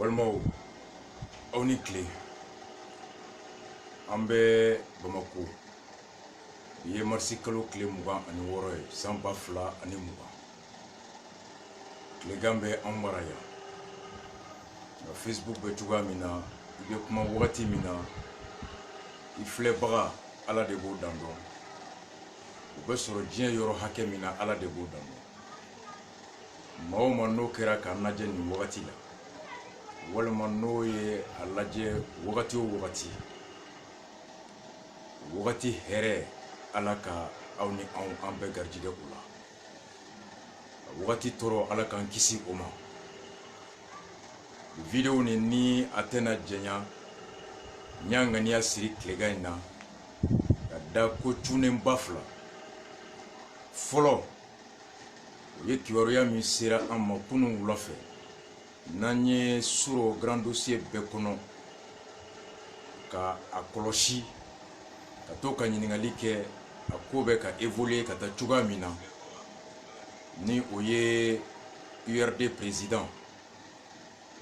Balimaw aw ni tile an bɛ Bamako ye marisi kalo tile 26 ye san 2020 tilegan bɛ an mara yan nka Facebook bɛ cogoya min na i bɛ kuma wagati min na i filɛbaga Ala de b'o dan dɔn u bɛ sɔrɔ diɲɛ yɔrɔ hakɛ min na Ala de b'o dan dɔn maa o maa n'o kɛra k'a lajɛ nin wagati la walima n'o ye a lajɛ wagati o wagati hɛrɛ Ala ka aw ni an bɛɛ garijɛgɛ o la wagati tɔɔrɔ Ala k'an kisi o ma video ni a tɛna jɛnya n y'a ŋaniya siri tilegan in na ka da ko cunenba fila fɔlɔ o ye kibaruya min sera an ma kunun wula fɛ n'an ye sɔrɔ grand dossier bɛɛ kɔnɔ ka a kɔlɔsi ka to ka ɲininkali kɛ a ko bɛ ka évoluer ka taa cogoya min na ni o ye URD président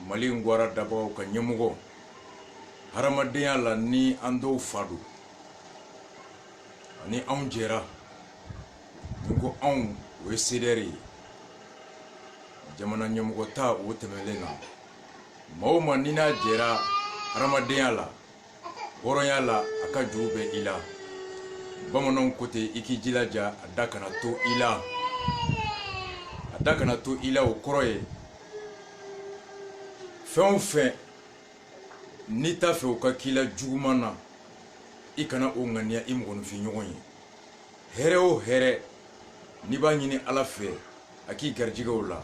Mali ngwara dabagaw ka ɲɛmɔgɔ hadamadenya la ni an dɔw fa don ani anw jɛra ni ko anw o ye CDR ye jamana ɲɛmɔgɔ ta o tɛmɛlen na maa o maa ni n'a jɛra hadamadenya la hɔrɔnya la a ka juru bɛ i la bamananw ko ten i k'i jilaja a da kana to i la o kɔrɔ ye fɛn o fɛn n'i t'a fɛ o ka k'i la juguman na i kana o ŋaniya i mɔgɔninfin ɲɔgɔn ye hɛrɛ o hɛrɛ n'i b'a ɲini Ala fɛ a k'i garijɛgɛ o la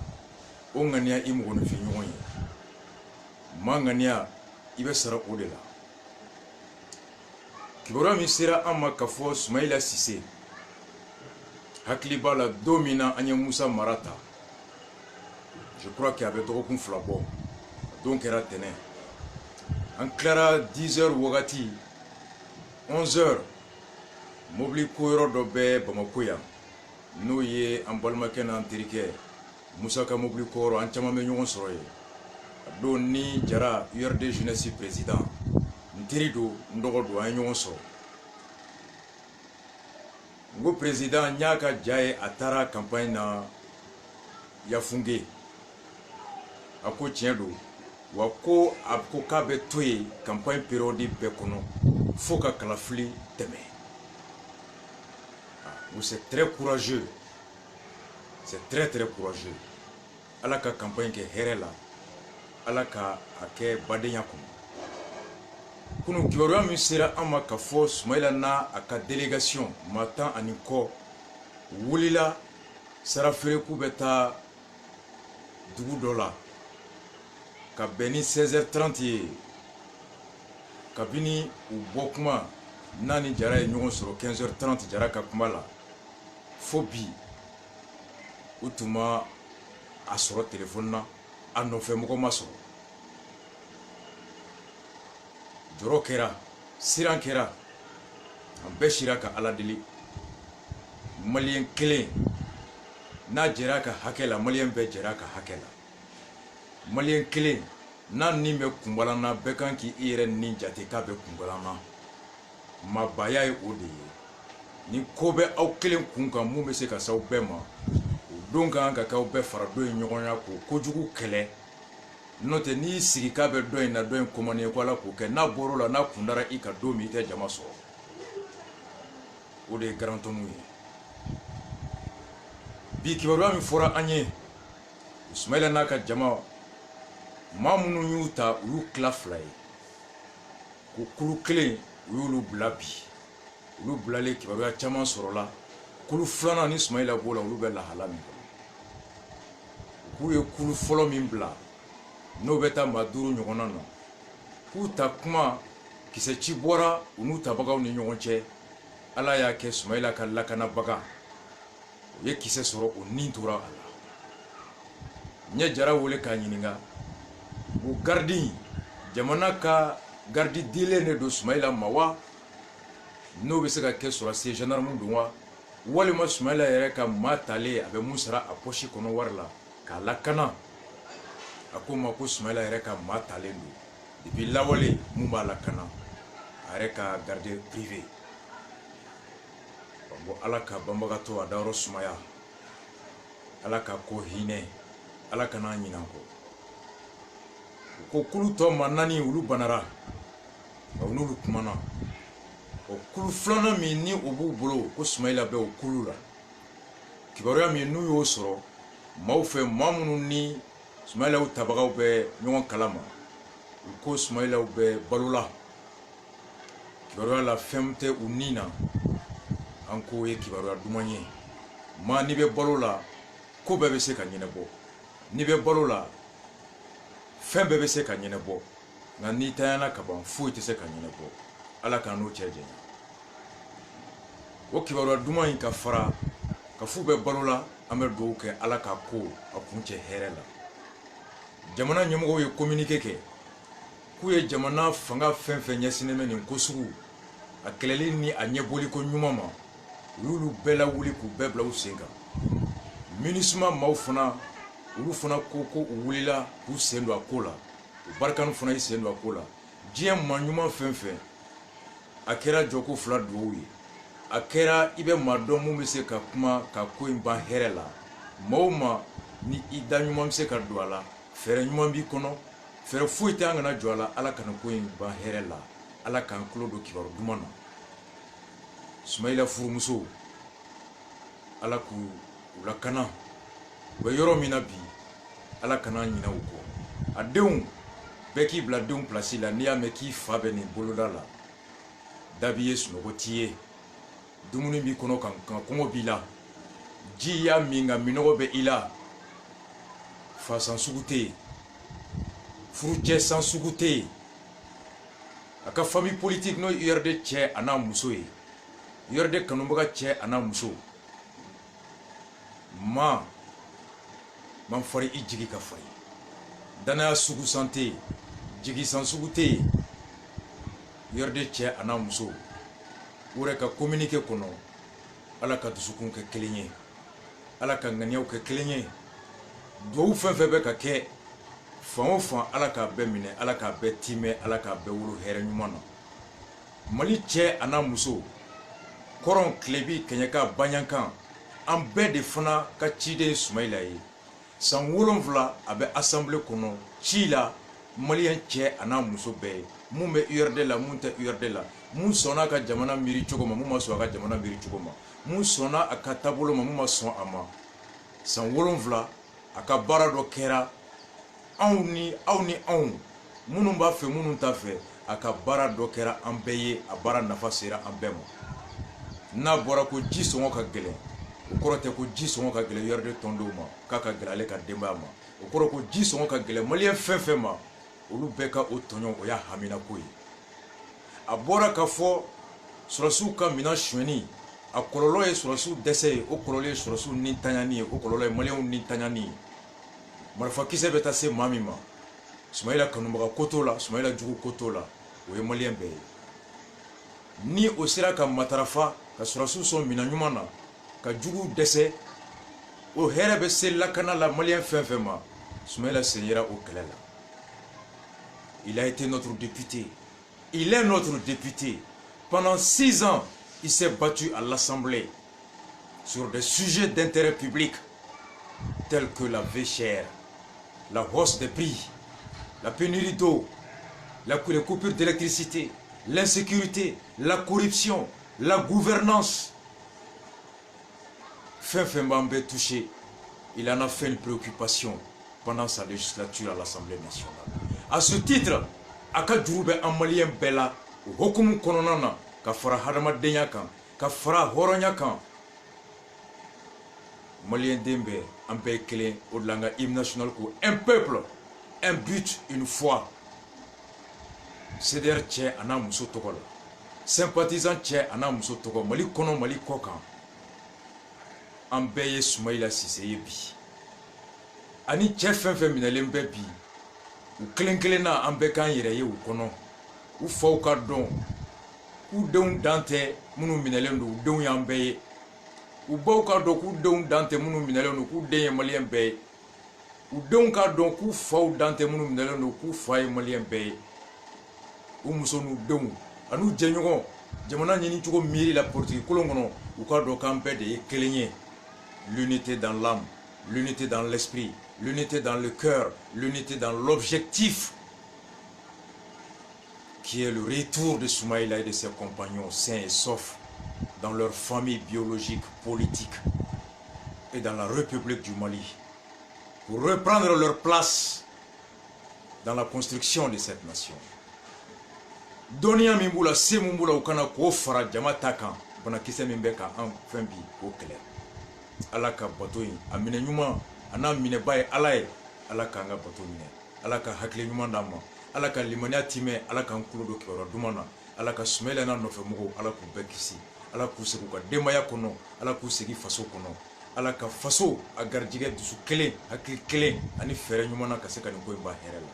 o ŋaniya i mɔgɔninfin ɲɔgɔn ye maa ŋaniya i bɛ sara o de la kibaruya min sera an ma ka fɔ Sumayila Sise hakili b'a la don min na an ye Musa Mara ta je crois que a bɛ dɔgɔkun 2 bɔ don kɛra tɛnɛ an tilara 10 heures wagati 11 heures mobili ko yɔrɔ dɔ bɛ Bamako yan n'o ye an balimakɛ n'an terikɛ Musa ka mobili ko yɔrɔ an caman bɛ ɲɔgɔn sɔrɔ ye a don ni Jara URD jeunesse président n teri don n dɔgɔ don an ye ɲɔgɔn sɔrɔ n ko président n y'a ka ja ye a taara campagne na Yafunge a ko tiɲɛ don wa ko a ko k'a bɛ to yen campagne période bɛɛ kɔnɔ fo ka kalafili tɛmɛ c'est très courageux c'est très courageux Ala ka campagne kɛ hɛrɛ la Ala ka a kɛ badenya kɔnɔ kunu kibaruya min sera an ma ka fɔ Sumayila n'a a ka délégation maa 10 ani kɔ wulila sarafeere k'u bɛ taa dugu dɔ la ka bɛn ni 16h30 ye kabini u bɔ kuma n'a ni Jara ye ɲɔgɔn sɔrɔ 15h30 Jara ka kuma la fo bi u tun ma a sɔrɔ téléphone na a nɔfɛmɔgɔ ma sɔrɔ jɔrɔ kɛra siran kɛra an bɛɛ sira ka Ala deli maliyɛn kelen n'a jɛra ka hakɛ la maliyɛn bɛɛ jɛra ka hakɛ la maliyɛn kelen n'a nin bɛ kunbalan na bɛɛ kan k'i yɛrɛ nin jate k'a bɛ kunbalan na maabaya ye o de ye ni ko bɛ aw kelen kun kan mun bɛ se ka s'aw bɛɛ ma o don kan ka k'aw bɛɛ fara dɔ in ɲɔgɔn ya k'o kojugu kɛlɛ n'o tɛ n'i sigi k'a bɛ dɔ in na dɔ in commandé ko Ala k'o kɛ n'a bɔr'o la n'a kundara i ka don min i tɛ jama sɔrɔ o de ye garantonw ye bi kibaruya min fɔra an ye Sumayila n'a ka jama maa minnu y'u ta u y'u tila 2 ye ko kulu kelen u y'olu bila bi olu bilalen kibaruya caman sɔrɔla kulu 2nan ni Sumayila b'o la olu bɛ lahala min kɔnɔ k'u ye kulu fɔlɔ min bila n'o bɛ taa maa 5 ɲɔgɔnna na k'u ta kuma kisɛ ci bɔra u n'u tabagaw ni ɲɔgɔn cɛ Ala y'a kɛ Sumayila ka lakanabaga o ye kisɛ sɔrɔ o nin tora a la n ye Jara wele k'a ɲininka o gardi jamana ka gardi dilen de don Sumayila ma wa n'o bɛ se ka kɛ sɔrɔsiye gendarme don wa walima Sumayila yɛrɛ ka maa talen a bɛ mun sara a poche kɔnɔ wari la k'a lakana a ko ma ko Soumaïla yɛrɛ ka maa talen don depuis lawale mun b'a lakana a yɛrɛ ka garde privé bon ala ka banbagatɔ a dayɔrɔ sumaya ala ka ko hinɛ ala kana ɲinɛ kɔ ko kulu tɔ ma naani olu banara n'olu kumana o kulu filanan min ni o b'u bolo ko Soumaïla bɛ o kulu la kibaruya min n'u y'o sɔrɔ maaw fɛ maa minnu ni Soumaïla tabagaw bɛ ɲɔgɔn kalama u ko Soumaïla bɛ balola kibaruya la fɛn tɛ u ni na an ko ye kibaruya duman ye maa ni bɛ balo la ko bɛɛ bɛ se ka ɲɛnabɔ ni bɛ balo la fɛn bɛɛ bɛ se ka ɲɛnabɔ nka n'i tanyana ka ban foyi tɛ se ka ɲɛnabɔ ala k'an n'o cɛ janya o kibaruya duman in ka fara ka fu bɛ balo la an bɛ dugawu kɛ ala ka ko a kuncɛ hɛrɛ la jamana ɲɛmɔgɔw ye communiqué kɛ k'u ye jamana fanga fɛn fɛn ɲɛsinnen bɛ nin ko sugu a kɛlɛli ni a ɲɛbɔli ko ɲuman ma u y'olu bɛɛ lawuli k'u bɛɛ bila u sen kan MINUSMA maaw fana olu fana ko u wulila k'u sen don a ko la u barikanu fana y'i sen don a ko la diɲɛ maa ɲuman fɛn fɛn a kɛra jɔko fila dugawu ye a kɛra i bɛ maa dɔn mun bɛ se ka kuma ka ko in ban hɛrɛ la maa o maa ni i da ɲuman bɛ se ka don a la fɛɛrɛ ɲuman b'i kɔnɔ fɛɛrɛ foyi tɛ an kana jɔ a la ala kana ko in ban hɛrɛ la ala k'an tulo don kibaru duman na Soumaïla furumuso ala k'u lakana u bɛ yɔrɔ min na bi ala kana ɲinɛ u kɔ a denw bɛɛ k'i bila denw pilasi la n'i y'a mɛn k'i fa bɛ nin boloda la da b'i ye sunɔgɔ t'i ye dumuni b'i kɔnɔ kan kɔngɔ b'i la ji y'a min nka minɔgɔ bɛ i la fasan sugu tɛ yen furucɛ san sugu tɛ yen a ka famille politique n'o URD cɛ a n'a muso ye URD kanubaga cɛ a n'a muso man fari i jigi ka fari danaya sugu san tɛ yen jigi san sugu tɛ yen URD cɛ a n'a muso o yɛrɛ ka communiqué kɔnɔ ala ka dusukun kɛ kelen ye ala ka ŋaniyaw kɛ kelen ye duwawu fɛn fɛn bɛ ka kɛ fan o fan ala k'a bɛɛ minɛ ala k'a bɛɛ timɛ ala k'a bɛɛ wolo hɛrɛ ɲuman na mali cɛ a n'a muso kɔrɔn tilebi kɛɲɛka baɲankan an bɛɛ de fana ka ciden Soumaïla ye san 7 a bɛ assemblée kɔnɔ ci la maliyɛn cɛ a n'a muso bɛɛ ye mun bɛ URD la mun tɛ URD la mun sɔnna a ka jamana miiri cogo ma mun ma sɔn a ka jamana miiri cogo ma mun sɔnna a ka taabolo ma mun ma sɔn a ma san 7 a ka baara dɔ kɛra anw ni aw ni anw minnu b'a fɛ minnu t'a fɛ a ka baara dɔ kɛra an bɛɛ ye a baara nafa sera an bɛɛ ma n'a bɔra ko ji sɔngɔ ka gɛlɛn o kɔrɔ tɛ ko ji sɔngɔ ka gɛlɛn URD tɔndenw ma k'a ka gɛlɛn ale ka denbaya ma o kɔrɔ ko ji sɔngɔ ka gɛlɛn maliyɛn fɛn fɛn ma olu bɛɛ ka o tɔɲɔ o y'a hamina ko ye a bɔra ka fɔ sɔrɔsiw ka minɛn suɲɛni a kɔlɔlɔ ye sɔrɔsiw dɛsɛ ye o kɔlɔlɔ ye sɔrɔsiw ni taɲani ye o kɔlɔlɔ ye maliyɛnw ni taɲani ye marifakisɛ bɛ taa se maa min ma Soumaïla kanubaga ko t'o la Soumaïla jugu ko t'o la o ye maliyɛn bɛɛ ye ni o sera ka matarafa ka sɔrɔsiw sɔn minɛn ɲuman na ka jugu dɛsɛ o hɛrɛ bɛ se lakana la maliyɛn fɛn fɛn ma Soumaïla sen yera o kɛlɛ la il a été notre député il est notre député pendant 6 ans il s'est battu à l'Assemblée sur des sujets d'intérêt public tels que la vie chère, la hausse des prix, la pénurie d'eau, les coupures d'électricité, l'insécurité, la corruption, la gouvernance. Fembambe touché, il en a fait une préoccupation pendant sa législature à l'Assemblée nationale. À ce titre, aka jurube en malien bella, hokumu kononana, ka fara hadamadenya kan, ka fara horonya kan. Malien dembe, un pays clé au-delà de l'hymne national, un peuple, un but, une foi. C'est-à-dire tché ana muso tokola. Sympathisant tché ana muso tokola. Mali kono mali kokan. Ambeye Soumaïla Cissé bi. Ani tché fin minalembe bi. U kelen-kelena ambe kan yere ye u kono. U faw ka don. U denw dante munu minalen do u denw y'an bɛɛ ye u baw ka dɔn k'u denw dan tɛ minnu minɛlen don k'u den ye maliyɛn bɛɛ ye u denw k'a dɔn k'u faw dantɛ minnu minɛlen don k'u fa ye maliyɛn bɛɛ ye u muso n'u denw an'u jɛɲɔgɔn jamana ɲini cogo miiri la politique kolon kɔnɔ u k'a dɔn k'an bɛɛ de ye kelen ye l'unité dans l'âme l'unité dans l'esprit l'unité dans le cœur l'unité dans l'objectif qui est le retour de Soumaïla et de ses compagnons sains et saufs dans leur famille biologique, politique et dans la République du Mali pour reprendre leur place dans la construction de cette nation. Donia Mimboula, Semumboula, Ukana, Kofara, Jamatakan, Bonakise Mimbeka, en Fembi, au clair. Alaka Batoyi, Amine Numa, Anam Minebaye, Alaye, Alaka Anga Batoyi, Alaka Hakle Numa Dama, Alaka Limania Time, Alaka Nkuludo Kiora Dumana, Alaka Sumelana Nofemugo, Alaku Bekisi, Alaku Seguka, Demaya Kono, Alaku Segi Faso Kono. Ala ka faso a garijigɛ dusu kelen hakili kelen ani fɛrɛ ɲuman na ka se ka nin ko in ba hɛrɛ la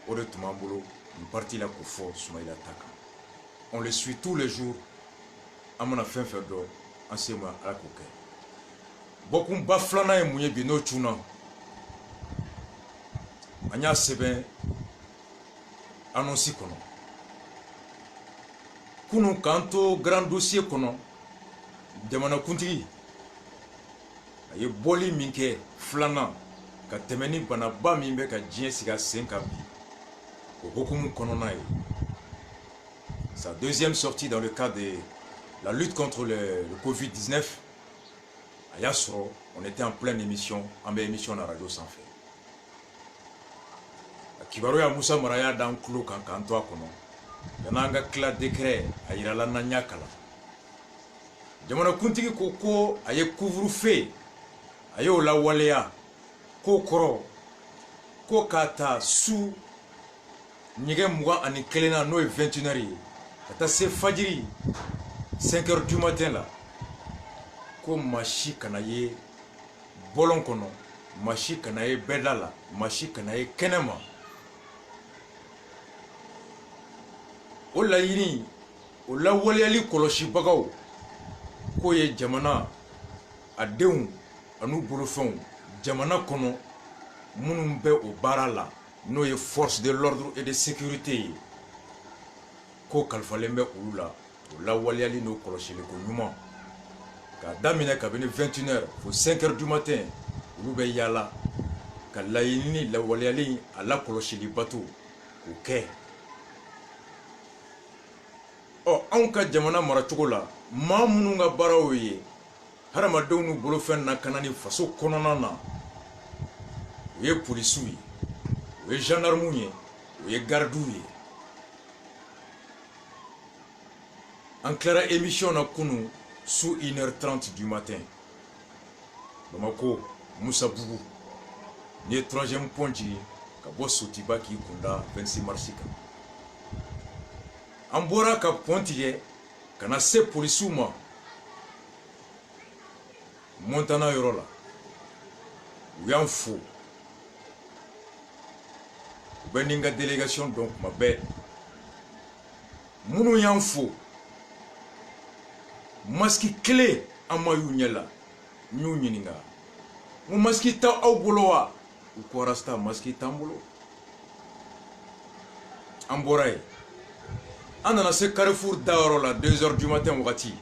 o de tun b'an bolo nin parti la k'o fɔ Soumaïla ta kan on le suit tous les jours an mana fɛn fɛn dɔn an se ma ala k'o kɛ bɔkunba filanan ye mun ye bi n'o cunna an y'a sɛbɛn annonce kɔnɔ kunun k'an to grand dossier kɔnɔ jamanakuntigi a ye bɔli min kɛ filanan ka tɛmɛ ni banaba min bɛ ka diɲɛ sigi a sen kan bi o hokumu kɔnɔna ye sa deuxième sortie dans le cadre de la lutte contre le Covid-19 a y'a sɔrɔ on était en pleine émission an bɛ émission na radio sanfɛ a kibaruya Musa Mara y'a d'an tulo kan k'an to a kɔnɔ yan'an ka tila décret a yirala n'an y'a kalan jamanakuntigi ko ko a ye couvre-feu a y'o lawaleya ko kɔrɔ ko k'a ta su ɲɛgɛn 21 na n'o ye 21 heures ye ka taa se fajiri 5 heures du matin la ko maa si kana ye bɔlɔn kɔnɔ maa si kana ye bɛɛda la maa si kana ye kɛnɛma o laɲini o lawaleyali kɔlɔsibagaw k'o ye jamana a denw an'u bolofɛnw jamana kɔnɔ minnu bɛ o baara la n'o ye force de l'ordre et de sécurité ye k'o kalifalen bɛ olu la o lawaleyali n'o kɔlɔsiliko ɲuman k'a daminɛ kabini 21 heures fo 5 heures du matin olu bɛ yaala ka laɲini lawaleyali a lakɔlɔsili bato k'o kɛ anw ka jamana maracogo la maa minnu ka baara y'o ye hadamadenw n'u bolofɛn lakana ni faso kɔnɔna na o ye polisiw ye o ye gendarmew ye o ye gardiw ye an tilara émission na kunu sous 1h30 du matin Bamako Musa Bougou ni ye 3e pont jigi ka bɔ Sotiba k'i kunda 26 mars kan an bɔra ka pont tigɛ ka na se polisiw ma Montana yɔrɔ la u y'an fo u bɛ ni n ka délégation dɔn kuma bɛɛ minnu y'an fo masque kelen an ma y'u ɲɛ la n y'u ɲininka n ko masque t'aw bolo wa u ko rasta masque t'an bolo an bɔra yen an nana se Carrefour dayɔrɔ la 2 heures du matin wagati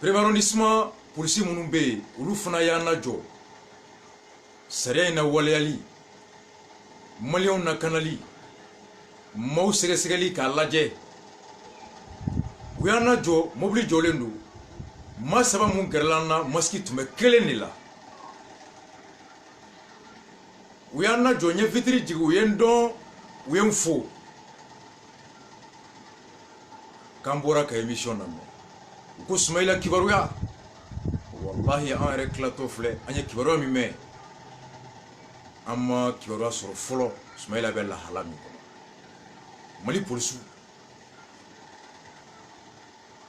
premier arrondissement polisi minnu bɛ yen olu fana y'an lajɔ sariya in na waleyali maliyɛnw lakanali maaw sɛgɛsɛgɛli k'a lajɛ u y'an lajɔ mobili jɔlen don maa 3 mun gɛrɛla an na masque tun bɛ kelen de la u y'an lajɔ n ye vitre jigin u ye n dɔn u ye n fo k'an bɔra ka émission lamɛn u ko Soumaïla kibaruya wallahi an yɛrɛ tilatɔ filɛ an ye kibaruya min mɛn an ma kibaruya sɔrɔ fɔlɔ Soumaïla bɛ lahala min kɔnɔ Mali polisiw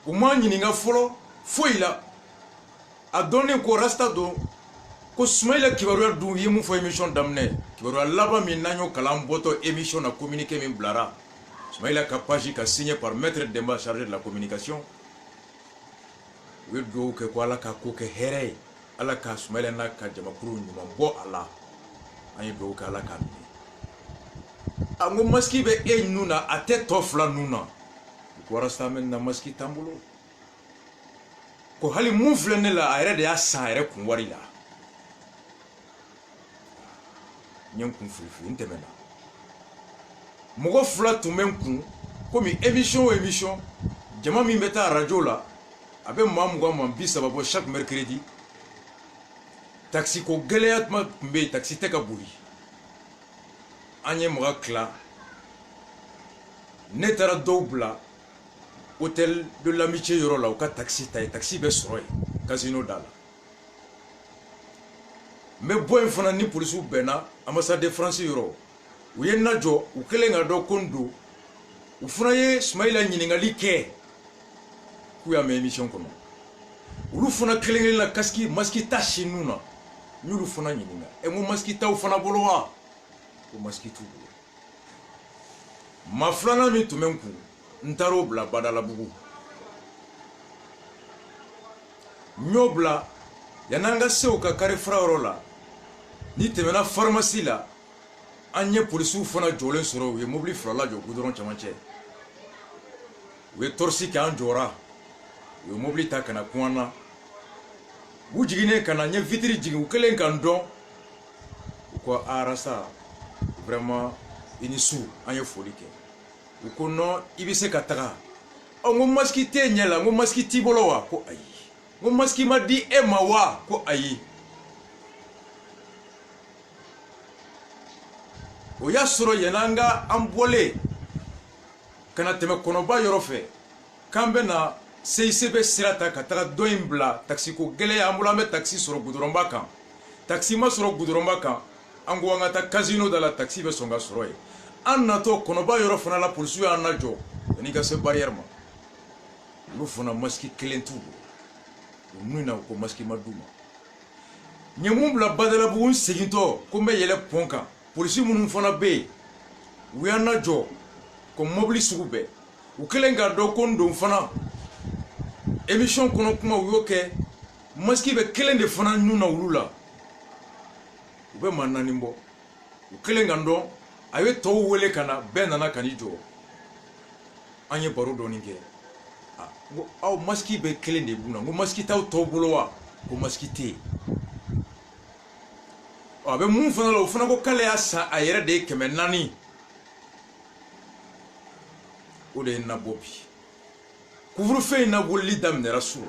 u m'a ɲininka fɔlɔ foyi la a dɔnnen ko rasta don ko Soumaïla kibaruya dun u ye mun fɔ émission daminɛ kibaruya laban min n'an y'o kalan bɔtɔ émission na communiqué min bilara Soumaïla ka page ka signé par maître Demba chargé de la communication u ye dugawu kɛ ko Ala ka ko kɛ hɛrɛ ye ala ka Soumaïla n'a ka jamakuru ɲuman bɔ a la an ye dugawu kɛ ala k'a minɛ a ko masiki bɛ e nun na a tɛ tɔ fila nun na warasa mɛ na masiki t'an bolo ko hali mun filɛ ne la a yɛrɛ de y'a san a yɛrɛ kun wari la n ye n kun firifiri n tɛmɛna mɔgɔ fila tun bɛ n kun komi émission o émission jama min bɛ taa radio la a bɛ maa mugan ma 30 bɔ chaque mercredi taxi ko gɛlɛya tuma tun bɛ yen taxi tɛ ka boli an ye mɔgɔ tila ne taara dɔw bila hôtel de l'amitié yɔrɔ la u ka taxi ta ye taxi bɛ sɔrɔ yen casino da la n bɛ bɔ yen fana ni polisiw bɛnna ambassade de France yɔrɔ u ye n lajɔ u kɛlen ka dɔn ko n don u fana ye Soumaïla ɲininkali kɛ k'u y'a mɛn émission kɔnɔ olu fana kelen-kelen na masiki ta si nun na n y'olu fana ɲininka n ko masiki t'aw fana bolo wa ko masiki t'u bolo maa filanan min tun bɛ n kun n taar'o bila Badalabugu n y'o bila yan'an ka se u ka kari fara yɔrɔ la ni tɛmɛna pharmacie la an ye polisiw fana jɔlen sɔrɔ u ye mobili fila lajɔ goudron cɛmancɛ u ye torche kɛ an jɔra u ye mobili ta ka na kun an na u jiginnen ka na n ye vitre jigin u kɛlen ka n dɔn u ko arasa vraiment i ni su an ye foli kɛ u ko non i bɛ se ka taga n ko masiki t'e ɲɛ la n ko masiki t'i bolo wa ko ayi n ko masiki ma di e ma wa ko ayi o y'a sɔrɔ yan'an ka an bɔlen ka na tɛmɛ kɔnɔba yɔrɔ fɛ k'an bɛ na CICB sira ta ka taga dɔ in bila taxi ko gɛlɛya an bolo an bɛ taxi sɔrɔ goudronba kan taxi ma sɔrɔ goudronba kan an ko an ka taa casino da la taxi bɛ sɔn ka sɔrɔ yen an natɔ kɔnɔba yɔrɔ fana la polisiw y'an lajɔ yan'i ka se barrière ma olu fana masiki kelen t'u bolo u nun na u ko masiki ma d'u ma n ye mun bila Badalabugu n segintɔ ko n bɛ yɛlɛ pont kan polisi minnu fana bɛ yen u y'an lajɔ ko mobili sugu bɛɛ u kɛlen k'a dɔn ko n don fana émission kɔnɔ kuma u y'o kɛ masiki bɛ kelen de fana nun na olu la u bɛ maa naani bɔ u kɛlen ka n dɔn a ye tɔw wele ka na bɛɛ nana ka n'i jɔ an ye baro dɔɔni kɛ n ko aw masiki bɛ kelen de b'u la n ko masiki t'aw tɔw bolo wa ko masiki tɛ yen a bɛ mun fana la o fana ko k'ale y'a san a yɛrɛ de ye 400 o de ye n nabɔ bi couvre-feu in lawulili daminɛra su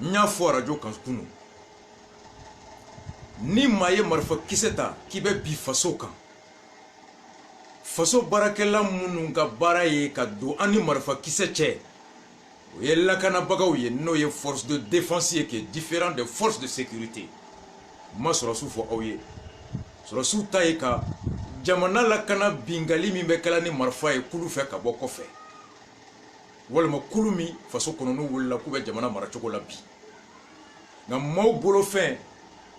n y'a fɔ radio kan kunun ni maa ye marifa kisɛ ta k'i bɛ bi faso kan faso baarakɛla minnu ka baara ye ka don an ni marifa kisɛ cɛ o ye lakanabagaw ye n'o ye force de défense ye qui est différent des forces de sécurité ma sɔrɔsiw fɔ aw ye sɔrɔsiw ta ye ka jamana lakana bingali min bɛ kɛla ni marifa ye kulu fɛ ka bɔ kɔfɛ walima kulu min faso kɔnɔ n'u wulila k'u bɛ jamana mara cogo la bi nka maaw bolofɛn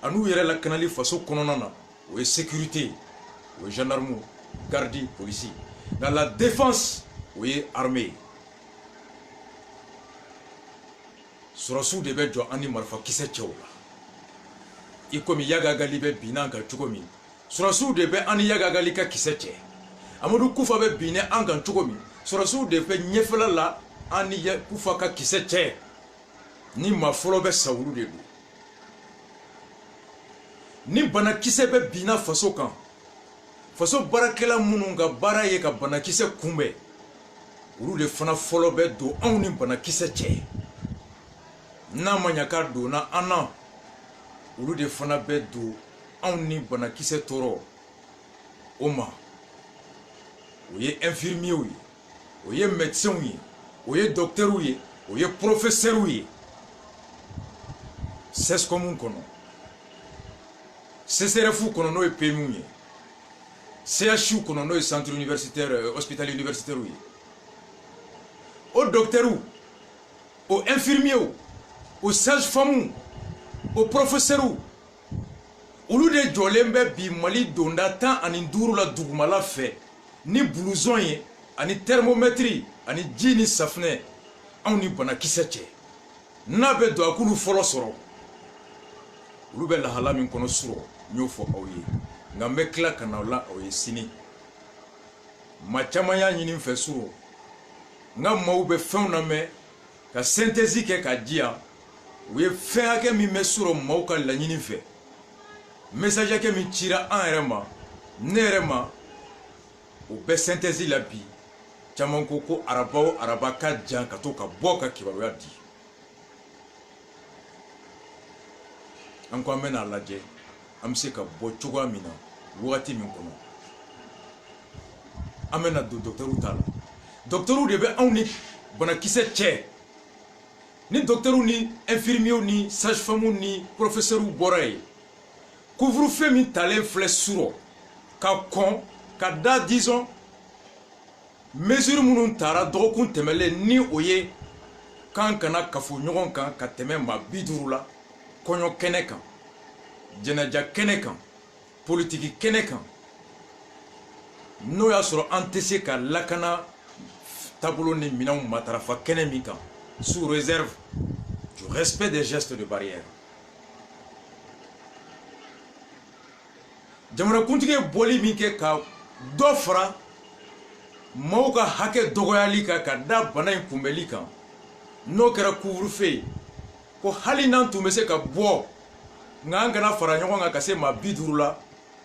an'u yɛrɛ lakanali faso kɔnɔna na o ye sécurité o ye gendarme garde polisi nka la défense o ye armée sɔrɔsiw de bɛ jɔ an ni marifa kisɛ cɛw la i komi Yagagali bɛ binna an kan cogo min sɔrɔsiw de bɛ an ni Yagagali ka kisɛ cɛ Amadou Kufa bɛ binna an kan cogo min sɔrɔsiw de bɛ ɲɛfɛla la an ni Kufa ka kisɛ cɛ ni maa fɔlɔ bɛ sa olu de don ni banakisɛ bɛ binna faso kan faso baarakɛla minnu ka baara ye ka banakisɛ kunbɛn olu de fana fɔlɔ bɛ don anw ni banakisɛ cɛ n'a ma ɲa k'a donna an na olu de fana bɛ don anw ni banakisɛ tɔɔrɔ o ma o ye infirmiers ye o ye médecins ye o ye docteurs ye o ye professeurs ye CESCOM kɔnɔ CCRF kɔnɔ n'o ye PMU ye CHU kɔnɔ n'o ye centre universitaire hospital universitaire ye o docteurs o infirmiers o sages-femmes o professeurs olu de jɔlen bɛ bi Mali donda 15 la dugumala fɛ ni blouson ye ani thermomètre ani ji ni safinɛ anw ni banakisɛ cɛ n'a bɛ don a k'ulu fɔlɔ sɔrɔ olu bɛ lahala min kɔnɔ sɔrɔ n y'o fɔ aw ye nka n bɛ tila ka na la aw ye sini ma caman y'a ɲini n fɛ sɔrɔ n ka maaw bɛ fɛnw lamɛn ka synthèse kɛ ka di yan u ye fɛn hakɛ min bɛ sɔrɔ maaw ka laɲini fɛ message hakɛ min cira an yɛrɛ ma ne yɛrɛ ma o bɛ synthèse la bi caman ko araba o araba ka jan ka to ka bɔ ka kibaruya di an ko an bɛna lajɛ an bɛ se ka bɔ cogoya min na wagati min kɔnɔ an bɛna don docteurw ta la docteurw de bɛ anw ni banakisɛ cɛ ni docteurw ni infirmiers ni sage-femmes ni professeurs bɔra ye couvre-feu min talen filɛ surɔ ka kɔn ka da disons mesure minnu taara dɔgɔkun tɛmɛlen ni o ye kan kana kafo ɲɔgɔn kan ka tɛmɛ maa 50 la kɔɲɔ kɛnɛ kan jɛnɛja kɛnɛ kan politiki kɛnɛ kan n'o y'a sɔrɔ an tɛ se ka lakana taabolo ni minɛnw matarafa kɛnɛ min kan sous réserve du respect des gestes de barrière jamanakuntigi ye bɔli min kɛ ka dɔ fara maaw ka hakɛ dɔgɔyali kan ka da bana in kunbɛli kan n'o kɛra couvre-feu ye ko hali n'an tun bɛ se ka bɔ nka an kana fara ɲɔgɔn kan ka se maa 50 la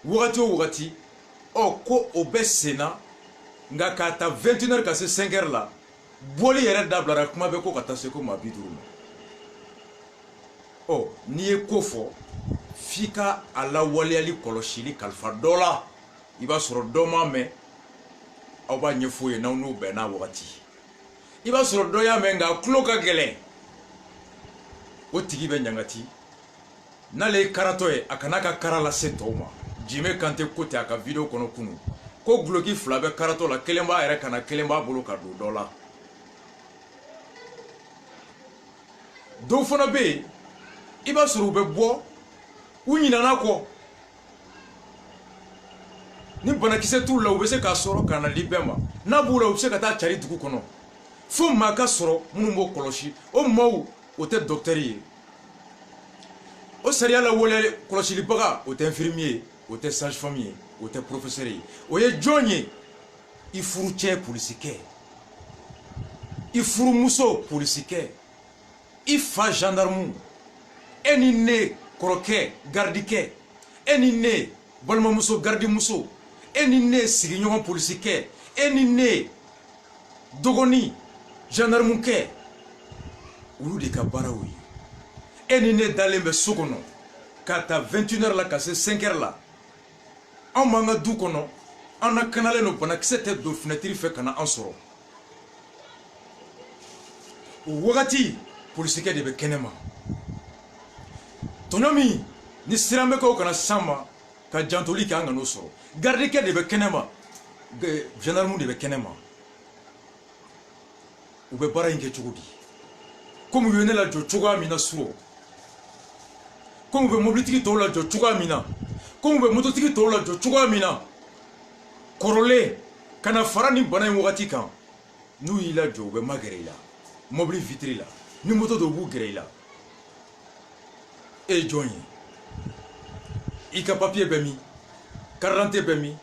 wagati o wagati ko o bɛ senna nka k'a ta 21h ka se 5h la bɔli yɛrɛ dabilara kuma bɛ ko ka taa se ko maa 50 ma n'i ye ko fɔ f'i ka a lawaleyali kɔlɔsili kalifa dɔ la i b'a sɔrɔ dɔ m'a mɛn aw b'a ɲɛfɔ ye n'aw n'o bɛnna wagati i b'a sɔrɔ dɔ y'a mɛn nka a tulo ka gɛlɛn o tigi bɛ ɲangati n'ale ye karatɔ ye a kana ka kara lase tɔw ma Jime Kante ko ten a ka video kɔnɔ kunu ko guloki 2 bɛ karatɔ la kelen b'a yɛrɛ kana kelen b'a bolo ka don dɔ la dɔw fana bɛ yen i b'a sɔrɔ u bɛ bɔ u ɲinana kɔ ni banakisɛ t'u la u bɛ se k'a sɔrɔ ka na di bɛɛ ma n'a b'u la u bɛ se ka taa cari dugu kɔnɔ fo maa ka sɔrɔ minnu b'o kɔlɔsi o maaw o tɛ docteur ye o sariya la wale kɔlɔsilibaga o tɛ infirmier ye o tɛ sage-femme ye o tɛ professeur ye o ye jɔn ye i furucɛ polisikɛ i furumuso polisikɛ i fa gendarme e ni ne kɔrɔkɛ gardikɛ e ni ne balimamuso gardimuso e ni ne sigiɲɔgɔn polisikɛ e ni ne dɔgɔni gendarmekɛ olu de ka baaraw ye e ni ne dalen bɛ so kɔnɔ k'a ta 21h la ka se 5h la anw b'an ka du kɔnɔ an lakanalen don banakisɛ tɛ don fenêtre fɛ ka na an sɔrɔ o wagati polisikɛ de bɛ kɛnɛma tɔɲɔ min ni siran bɛ kɛw kana s'an ma ka jantoli kɛ an ka n'o sɔrɔ gardikɛ de bɛ kɛnɛma gendarme de bɛ kɛnɛma u bɛ baara in kɛ cogo di komi u ye ne lajɔ cogoya min na surɔ komi u bɛ mobilitigi tɔw lajɔ cogoya min na komi u bɛ mototigi tɔw lajɔ cogoya min na kɔrɔlen ka na fara nin bana in wagati kan n'u y'i lajɔ u bɛ magɛrɛ i la mobili vitre la ni moto dɔw b'u gɛrɛ i la e ye jɔn ye i ka papier bɛ min carte d'identité bɛ min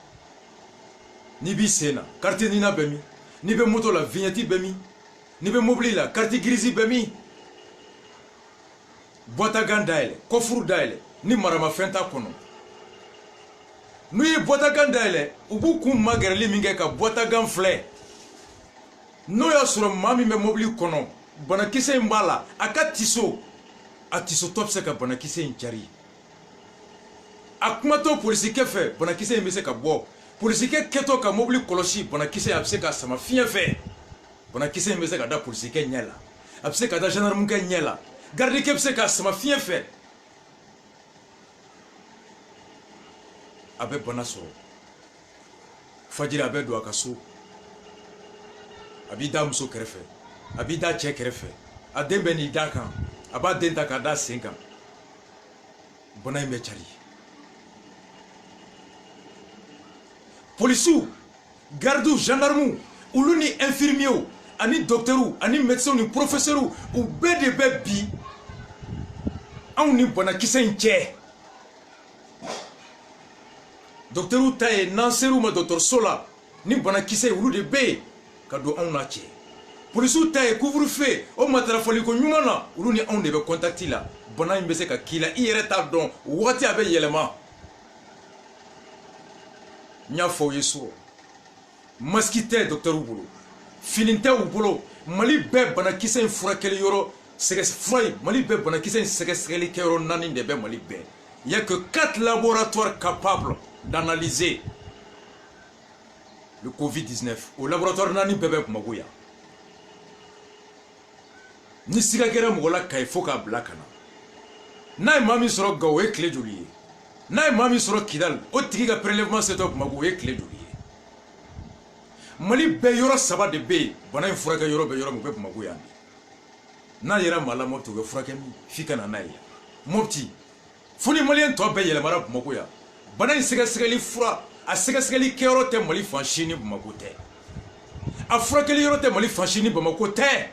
n'i b'i sen na carte nina bɛ min n'i bɛ moto la vignette bɛ min n'i bɛ mobili la carte grise bɛ min boîte à gants dayɛlɛ kɔfuru dayɛlɛ ni maramafɛn t'a kɔnɔ n'u ye boîte à gants dayɛlɛ u b'u kun magɛrɛli min kɛ ka boîte à gants filɛ n'o y'a sɔrɔ maa min bɛ mobili kɔnɔ banakisɛ in b'a la a ka tiso a tisotɔ bɛ se ka banakisɛ in cari a kumatɔ polisikɛ fɛ banakisɛ in bɛ se ka bɔ polisikɛ kɛtɔ ka mobili kɔlɔsi banakisɛ a bɛ se ka sama fiɲɛ fɛ banakisɛ in bɛ se ka da polisikɛ ɲɛ la a bɛ se ka da gendarmekɛ ɲɛ la gardikɛ bɛ se ka sama fiɲɛ fɛ a bɛ bana sɔrɔ fajiri a bɛ don a ka so a b'i da muso kɛrɛfɛ a b'i da cɛ kɛrɛfɛ a den bɛ n'i da kan a b'a den ta k'a da sen kan bana in bɛ cari polisiw gardiw gendarmew olu ni infirmiers ani docteurs ani médecins ni professeurs u bɛɛ de bɛ bi anw ni banakisɛ in cɛ docteur ta ye n'an ser'u ma dɔgɔtɔrɔso la ni banakisɛ olu de bɛ yen ka don anw n'a cɛ polisiw ta ye couvre-feu o matarafali ko ɲuman na olu ni anw de bɛ contact la bana in bɛ se ka k'i la i yɛrɛ t'a dɔn wagati a bɛ yɛlɛma n y'a fɔ aw ye so masque tɛ docteur bolo fini tɛ u bolo mali bɛɛ banakisɛ in furakɛli yɔrɔ fura in mali bɛɛ banakisɛ in sɛgɛsɛgɛli kɛyɔrɔ 4 de bɛ mali bɛɛ il y a que 4 laboratoires capables d'analyser le Covid-19 au laboratoire 4 bɛɛ bɛ Bamako yan ni siga kɛra mɔgɔ la Kayi fo k'a bila ka na n'a ye maa min sɔrɔ Gawo o ye tile joli ye n'a ye maa min sɔrɔ Kidal o tigi ka prélèvement se tɔ Bamako o ye tile joli ye mali bɛɛ yɔrɔ 3 de bɛ yen bana in furakɛ yɔrɔ bɛ yɔrɔ min o bɛ Bamako yan n'a yɛrɛ maa la Mopti o bɛ furakɛ min f'i ka na n'a ye Mopti fo ni maliyɛn tɔ bɛɛ yɛlɛmara Bamako yan bana in sɛgɛsɛgɛli fura a sɛgɛsɛgɛli kɛyɔrɔ tɛ Mali fan si ni Bamako tɛ a furakɛli yɔrɔ tɛ Mali fan si ni Bamako tɛ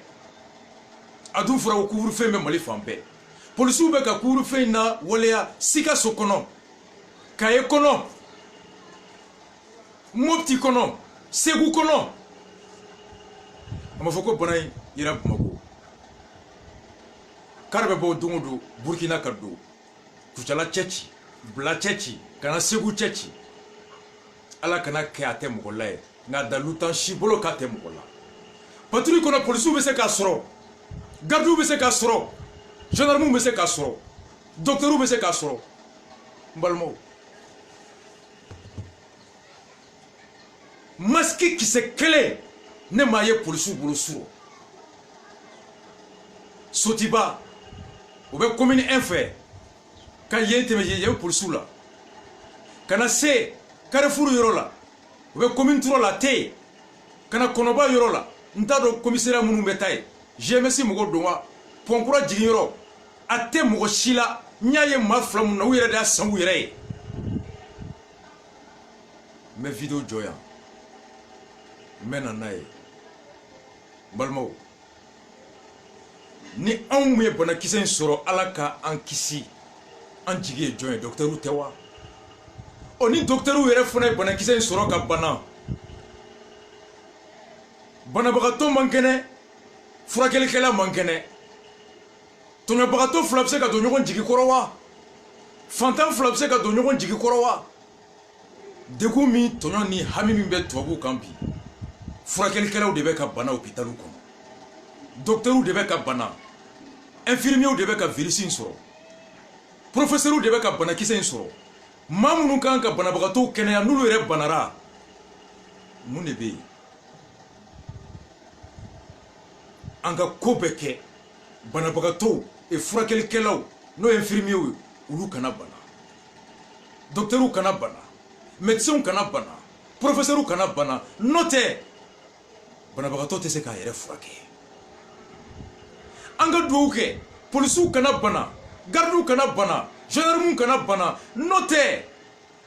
a dun fɔra ko couvre-feu bɛ Mali fan bɛɛ polisiw bɛ ka couvre-feu in na waleya Sikaso kɔnɔ Kayi kɔnɔ Mopti kɔnɔ Segu kɔnɔ a ma fɔ ko bana in yera Bamako kari bɛ bɔ don o don Burkina ka don Kucala cɛ ci Bila cɛ ci ka na Segu cɛ ci ala kana kɛ a tɛ mɔgɔ la ye nka dalu tan si bolo k'a tɛ mɔgɔ la patrouille kɔnɔ polisiw bɛ se k'a sɔrɔ gardiw bɛ se k'a sɔrɔ gendarmew bɛ se k'a sɔrɔ docteurw bɛ se k'a sɔrɔ n balimaw masque kisɛ kelen ne m'a ye polisiw bolo surɔ Sotiba o bɛ commune 1 fɛ ka yen tɛmɛ yen polisiw la ka na se Carrefour yɔrɔ la o bɛ commune 3 la tɛ yen ka na Kɔnɔba yɔrɔ la n t'a dɔn commissariat minnu bɛ taa yen GMS mɔgɔw don wa Pɔnkura jiginyɔrɔ a tɛ mɔgɔ si la n y'a ye maa 2 minnu na u yɛrɛ de y'a san u yɛrɛ ye n bɛ video jɔ yan n bɛ na n'a ye n balimaw ni anw mun ye banakisɛ in sɔrɔ ala ka an kisi an jigi ye jɔn ye docteurw tɛ wa o ni docteurw yɛrɛ fana ye banakisɛ in sɔrɔ ka bana banabagatɔ man kɛnɛ furakɛlikɛla man kɛnɛ tɔɲɔbagatɔ 2 bɛ se ka don ɲɔgɔn jigi kɔrɔ wa fantan 2 bɛ se ka don ɲɔgɔn jigi kɔrɔ wa degun min tɔɲɔ ni hami min bɛ tubabuw kan bi furakɛlikɛlaw de bɛ ka bana hôpitaliw kɔnɔ docteurw de bɛ ka bana infirmiers de bɛ ka virus in sɔrɔ professeurs de bɛ ka banakisɛ in sɔrɔ maa minnu kan ka banabagatɔw kɛnɛya n'olu yɛrɛ banara mun de bɛ yen an ka ko bɛɛ kɛ banabagatɔw furakɛlikɛlaw n'o ye infirmiers ye olu kana bana docteurw kana bana médecins kana bana professeurs kana bana n'o tɛ banabagatɔ tɛ se k'a yɛrɛ furakɛ an ka duwawu kɛ polisiw kana bana gardiw kana bana gendarmew kana bana n'o tɛ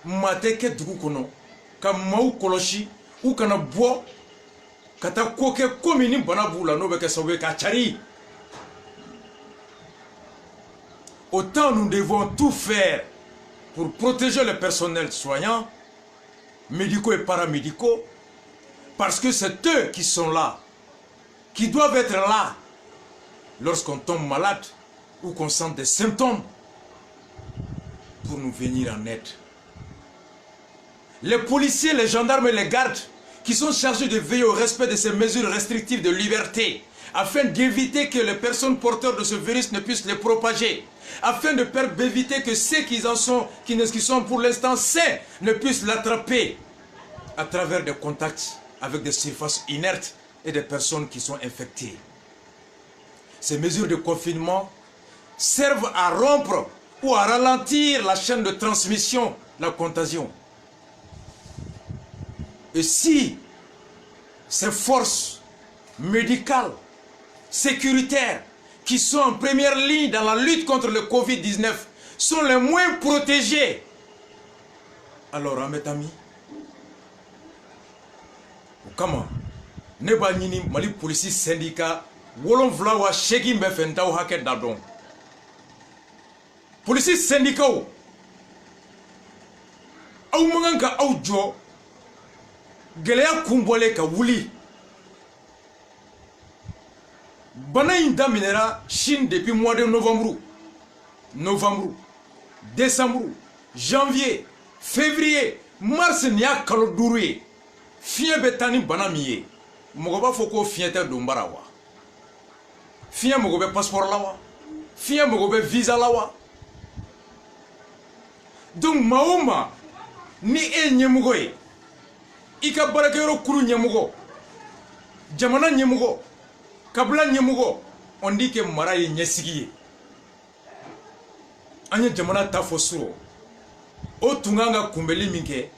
maa tɛ kɛ dugu kɔnɔ ka maaw kɔlɔsi u kana bɔ ka taa ko kɛ ko min ni bana b'u la n'o bɛ kɛ sababu ye k'a cari autant nous devons tout faire pour protéger le personnel soignant médicaux et paramédicaux parce que c'est eux qui sont là qui doivent être là lorsqu'on tombe malade ou qu'on sent des symptômes pour nous venir en aide. Les policiers, les gendarmes et les gardes qui sont chargés de veiller au respect de ces mesures restrictives de liberté afin d'éviter que les personnes porteurs de ce virus ne puissent les propager, afin d'éviter que ceux qui sont pour l'instant sains ne puissent l'attraper à travers des contacts avec des surfaces inertes et des personnes qui sont infectées. Ces mesures de confinement servent à rompre ou à ralentir la chaîne de transmission, la contagion. Et si ces forces médicales, sécuritaires, qui sont en première ligne dans la lutte contre le Covid-19, sont les moins protégées, alors, mes amis, comment ne b'a ɲini Mali police syndicat 7 wa 8 bɛ fɛ n t'aw hakɛ da dɔn Policiers syndicaux aw mangan ka aw jɔ gɛlɛya kun bɔlen ka wuli bana in daminɛra Chine depuis mois de novembre, décembre, janvier, février, mars ni y'a kalo 5 ye fiɲɛ bɛ taa ni bana min ye mɔgɔ b'a fɔ ko fiɲɛ tɛ don bara wa fiɲɛ mɔgɔ bɛ passeport la wa fiɲɛ mɔgɔ bɛ visa la wa donc maa o maa ni e ɲɛmɔgɔ ye i ka baarakɛyɔrɔ kuru ɲɛmɔgɔ jamana ɲɛmɔgɔ kabila ɲɛmɔgɔ on dit que mara ye ɲɛsigi ye an ye jamana ta fɔ suro o tun kan ka kunbɛli min kɛ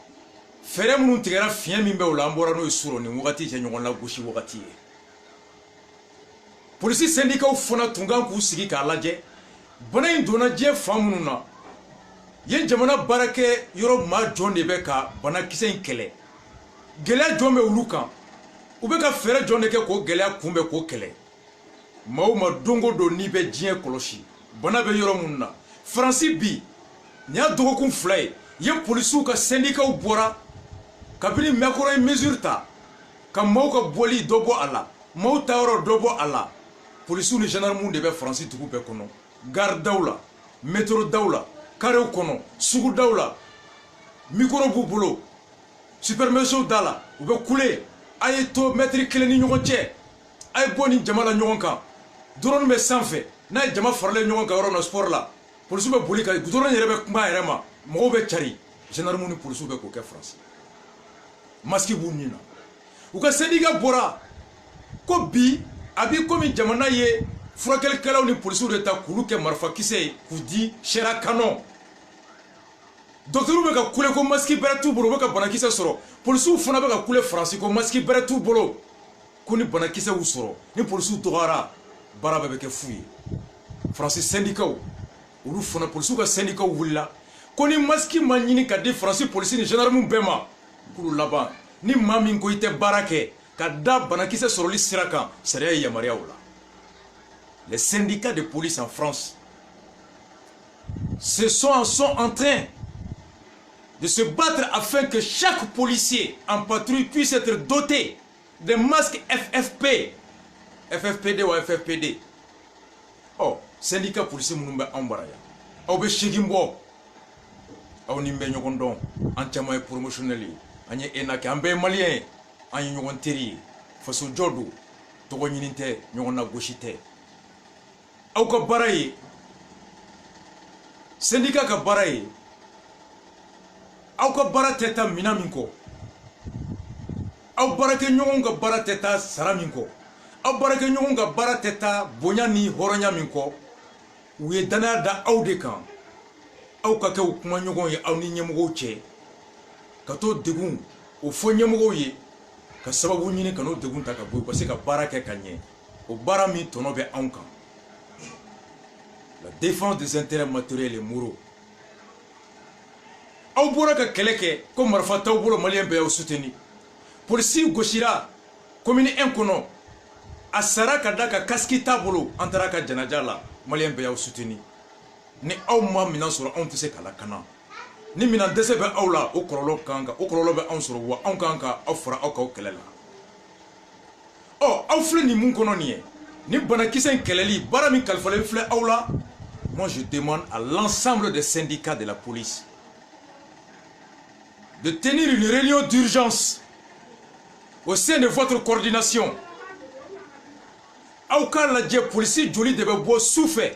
fɛɛrɛ minnu tigɛra fiɲɛ min bɛ o la an bɔra n'o ye suro ni wagati cɛ ɲɔgɔn lagosi wagati ye polisi syndicats fana tun kan k'u sigi k'a lajɛ bana in donna diɲɛ fan minnu na ye jamana baarakɛ yɔrɔ maa jɔn de bɛ ka banakisɛ in kɛlɛ gɛlɛya jɔn bɛ olu kan u bɛ ka fɛɛrɛ jɔn de kɛ k'o gɛlɛya kunbɛn k'o kɛlɛ maa o maa don o don n'i bɛ diɲɛ kɔlɔsi bana bɛ yɔrɔ minnu na Faransi bi nin y'a dɔgɔkun 2 ye ye polisiw ka syndicats bɔra kabini Macron ye mesure ta ka maaw ka bɔli dɔ bɔ a la maaw ta yɔrɔ dɔ bɔ a la polisiw ni gendarmew de bɛ Faransi dugu bɛɛ kɔnɔ gare daw la métro daw la carrew kɔnɔ sugu daw la micro b'u bolo supermarché da la u bɛ kule a ye to mètre 1 ni ɲɔgɔn cɛ a ye bɔ nin jama la ɲɔgɔn kan drone bɛ sanfɛ n'a ye jama faralen ɲɔgɔn kan yɔrɔ na sport la polisiw bɛ boli ka drone yɛrɛ bɛ kuma a yɛrɛ ma mɔgɔw bɛ cari gendarmew ni polisiw bɛ k'o kɛ Faransi masque b'u nin na u ka syndicat bɔra ko bi a bi komi jamana ye furakɛlikɛlaw ni polisiw de ta k'olu kɛ marifakisɛ ye k'u di charia canon docteurw bɛ ka kule ko masque bɛrɛ t'u bolo u bɛ ka banakisɛ sɔrɔ polisiw fana bɛ ka kule Faransi ko masque bɛrɛ t'u bolo ko ni banakisɛ y'u sɔrɔ ni polisiw dɔgɔyara baara bɛɛ bɛ kɛ fu ye Faransi syndicats olu fana polisiw ka syndicats wulila ko ni masque ma ɲini ka di Faransi polisi ni gendarmew bɛɛ ma k'olu laban ni maa min ko i tɛ baara kɛ ka da banakisɛ sɔrɔli sira kan sariya ye yamaruya o la les syndicats de police en France sont en train de se battre afin que chaque policier en patrouille puisse être doté de masques FFPD ou FFPD. Oh, syndicat policier minnu bɛ anw bara yan aw bɛ segin bɔ aw ni bɛ ɲɔgɔn dɔn an caman ye promotionnel ye an ye ENA kɛ an bɛɛ ye maliyɛn ye an ye ɲɔgɔn teri ye faso jɔ don tɔgɔ ɲini tɛ ɲɔgɔn lagosi tɛ aw ka baara ye syndicat ka baara ye aw ka baara tɛ taa mina min kɔ aw baarakɛɲɔgɔnw ka baara tɛ taa sara min kɔ aw baarakɛɲɔgɔnw ka baara tɛ taa bonya ni hɔrɔnya min kɔ u ye danaya da aw de kan aw ka kɛ u kumaɲɔgɔn ye aw ni ɲɛmɔgɔw cɛ ka to degun o fɔ ɲɛmɔgɔw ye ka sababu ɲini ka n'o degun ta ka bɔ yen ka se ka baara kɛ ka ɲɛ o baara min tɔnɔ bɛ anw kan la défense des intérêts matériels et moraux aw bɔra ka kɛlɛ kɛ ko marifa t'aw bolo maliyɛn bɛɛ y'aw soutenir polisi gosira commune 1 kɔnɔ a sara ka da ka casque t'a bolo an taara ka janaja la maliyɛn bɛɛ y'aw soutenir ni aw ma minan sɔrɔ anw tɛ se k'a lakana ni minan dɛsɛ bɛ aw la o kɔlɔlɔ bɛ anw sɔrɔ wa anw kan ka aw fara aw ka o kɛlɛ la ɔ aw filɛ nin mun kɔnɔ nin ye ni banakisɛ in kɛlɛli baara min kalifalen filɛ aw la moi je demande à l'ensemble des syndicats de la police de tenir une réunion d'urgence au sein de votre coordination aw k'a lajɛ polisi joli de bɛ bɔ su fɛ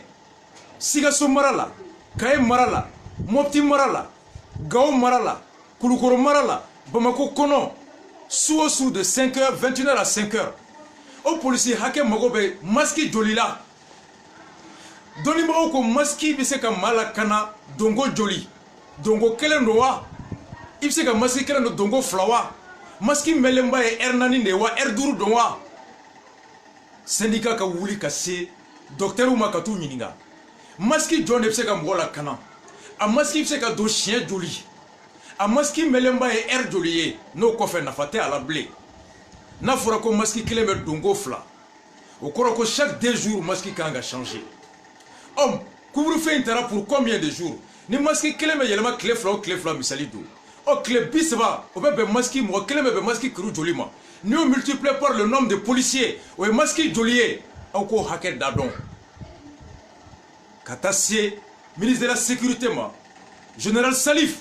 Sikaso mara la Kaye mara la Mopti mara la Gao mara la Kulukoro mara la Bamako kɔnɔ su o su de 5h 21h à 5h o polisi hakɛ mago bɛ masque joli la dɔnnibagaw ko masque bɛ se ka maa lakana dongo joli dongo kelen don wa i bɛ se ka masque kelen don dongo 2 wa masque mɛlenba ye R 4 de ye wa R 5 don wa syndicat ka wuli ka se docteur ma ka t'u ɲininka masque jɔn de bɛ se ka mɔgɔ lakana a masque bɛ se ka don siɲɛ joli a masque mɛlenba ye R joli ye n'o kɔfɛ nafa tɛ a la bilen n'a fɔra ko masque kelen bɛ dongo 2 o kɔrɔ ko chaque 2 jours masque kan ka changer ɔ couvre-feu intera pour combien de jours? Ni masque kelen me yelema kile fila misali do. O kile bisaba o be masque mo kelen me be masque kru joli ma. Ni on multiplie par le nombre de policiers o e masque jolier aw ko hakɛ da dɔn. Ka taa se ministre de la sécurité ma général Salif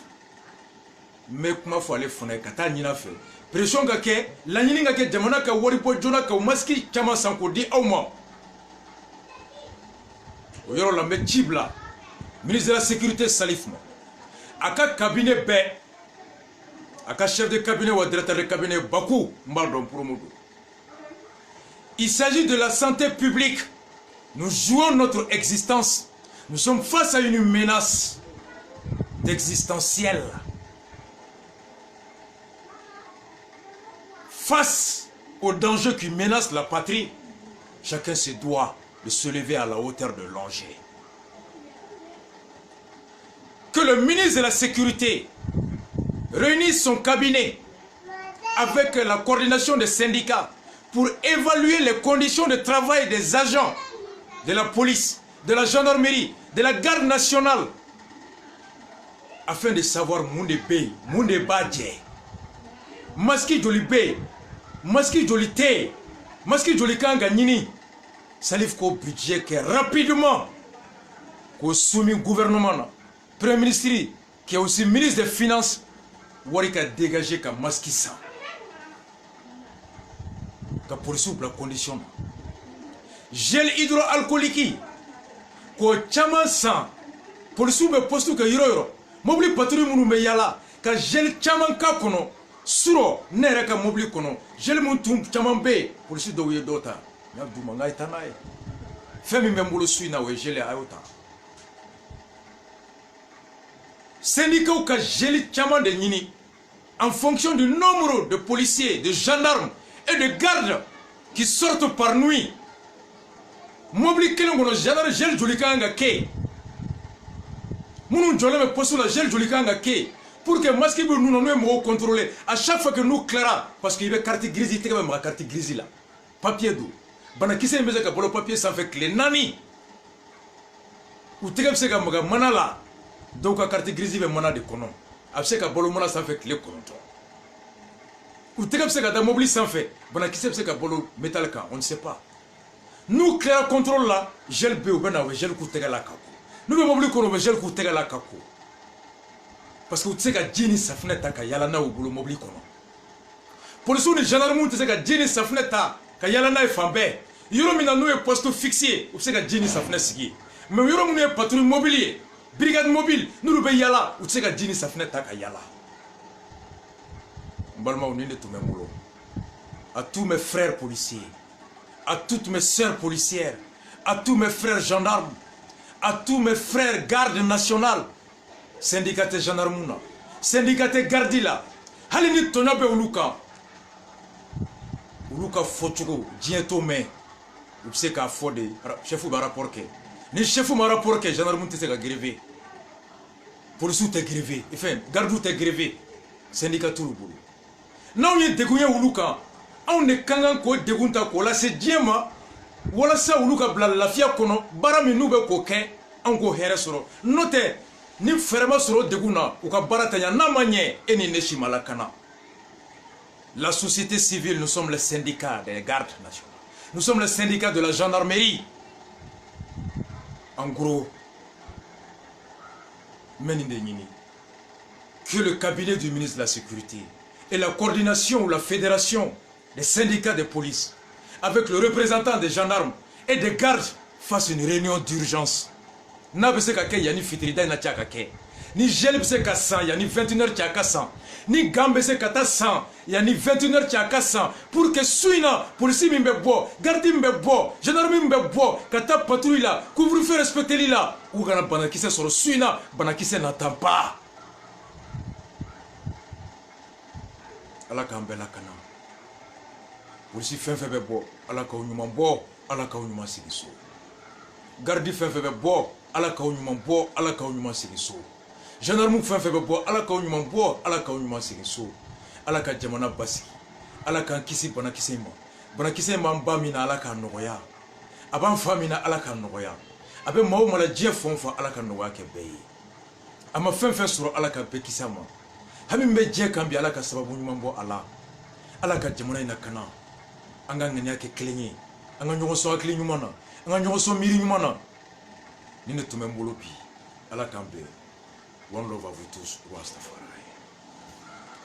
mais kuma fɔ ale fana ka taa ɲina fɛ pression ka kɛ laɲini ka kɛ jamana ka wari bɔ joona ka masque caman san k'o di aw ma. O yɔrɔ la n bɛ ci bila ministre de la sécurité Salif ma a ka cabinet bɛɛ a ka chef de cabinet ou directeur de cabinet Bakou n b'a dɔn promo do. Il s'agit de la santé publique. Nous jouons notre existence. Nous sommes face à une menace existentielle. Face aux dangers qui menacent la patrie, chacun se doit de se lever à la hauteur de l'enjeu. Que le ministre de la Sécurité réunisse son cabinet avec la coordination des syndicats pour évaluer les conditions de travail des agents de la police, de la gendarmerie, de la garde nationale, afin de savoir monde B, monde badje, maski joli B, maski joli T, maski joli kanga nini. Salif ko budget que rapidement ko soumis gouvernement, premier ministre qui est aussi ministre des finances, wari ka dégager ka maski sans. Ka police la condition. Gel hydroalcoolique ko chama sans. Police be postu ka yoro. Mobili patrouille munu be yala ka gel chama ka kono. Suro nere ka mobili kono. Gel mun tum chama be police do ye dota. Ya duma ngai tanaye. Femi mbolo suina we gel ayota. Syndicat ou ka gel chama de nini en fonction du nombre de policiers, de gendarmes et de gardes qui sortent par nuit. Mobili kelen kono gendarme gel jolika nga ke. Munu jole me poste la gel jolika nga ke pour que masque be nous nous contrôler à chaque fois que nous clara parce qu'il y a carte grise il y a carte grise là. Papier d'eau. Bana kise mbeze ka bolo papier sans fait clé nani. Ou tegam se ka maga manala. Donc la carte grise be mana de kono. Abse ka bolo mana sans fait clé kono. Ou tegam se ka da mobile sans fait. Bana kise se ka bolo métal ka on ne sait pas. Nous créons contrôle là, gel be ou bena we gel ku tegala kako. Nous be mobile kono we gel ku tegala kako. Parce que tu sais que Jenny sa fenêtre ka yala na ou bolo mobile kono. Police ni gendarme tu sais que Jenny sa fenêtre ka yala na e fambe. Yoro mina nous est poste fixé, tu sais que Jenny sa fenêtre sigi. Mais yoro nous est patrouille mobilier, brigade mobile, nous be yala, tu sais que Jenny sa fenêtre ka yala. Mbalma on est tout même à tous mes frères policiers, à toutes mes sœurs policières, à tous mes frères gendarmes, à tous mes frères gardes nationales, syndicats gendarmes, syndicats gardila, halini tonabe uluka fotugo, diento me, vous savez qu'à fode, chef ou rapport que, ni chef ou rapport que gendarme t'es grévé, police t'es grévé, enfin garde t'es grévé, syndicat tout le boulot. Non on est dégoûté uluka. On est kangan ko degunta ko la se diema wala sa uluka bla lafia kono bara mi nube ko ken an ko here soro note ni ferma soro deguna u ka barata ya na manye eni neshi malakana. La société civile, nous sommes le syndicat des gardes nationaux. Nous sommes le syndicat de la gendarmerie. En gros, que le cabinet du ministre de la Sécurité et la coordination ou la fédération des syndicats de police, avec le représentant des gendarmes et des gardes, fassent une réunion d'urgence. Ni gel bse ka 100, yani 21h tiaka 100. Ni gambe se kata 100, yani 21h tiaka 100. Pour que suina, police mimbe bo, garde mimbe bo, gendarme mimbe bo, kata patrouille là, couvre-feu respecter li là. Ou gana banakise soro suina, banakise n'attend pas. Ala kambe la kana. Police fenfebe bo, ala ka unyuma bo, ala ka unyuma sigiso. Garde fenfebe bo, ala ka unyuma bo, ala ka unyuma sigiso. Gendarme fenfebe bo, ala ka unyuma bo, ala ka unyuma sigiso. Ala ka jamana basi. Ala ka kisi banakise ma. Banakise ma mbamina ala ka nogoya. Aban famina ala ka nogoya. a bɛ maa o maa la diɲɛ fɛn o fɛn ala ka nɔgɔya kɛ bɛɛ ye a ma fɛn fɛn sɔrɔ ala ka bɛɛ kisi a ma hami min bɛ diɲɛ kan bi ala ka sababu ɲuman bɔ a la ala ka jamana in na kana an ka ŋaniya kɛ kelen ye an ka ɲɔgɔn sɔn hakili ɲuman na an ka ɲɔgɔn sɔn miiri ɲuman na ni ne tun bɛ n bolo bi ala k'an bɛn one love à vous tous rastafari